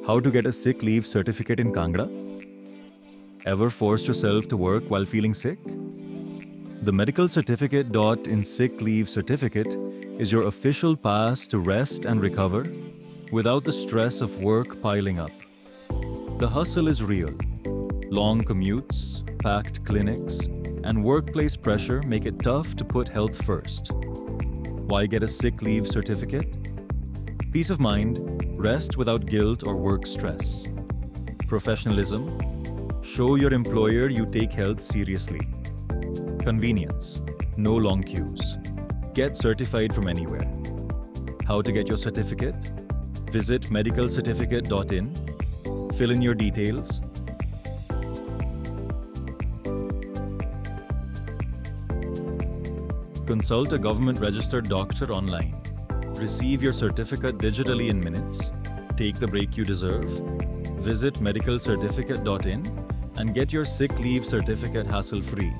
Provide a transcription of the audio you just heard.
How to get a sick leave certificate in Kangra? Ever forced yourself to work while feeling sick? The medical certificate in sick leave certificate is your official pass to rest and recover without the stress of work piling up. The hustle is real. Long commutes, packed clinics, and workplace pressure make it tough to put health first. Why get a sick leave certificate? Peace of mind, rest without guilt or work stress. Professionalism, show your employer you take health seriously. Convenience, no long queues. Get certified from anywhere. How to get your certificate? Visit medicalcertificate.in, fill in your details, consult a government-registered doctor online. Receive your certificate digitally in minutes. Take the break you deserve. Visit medicalcertificate.in and get your sick leave certificate hassle-free.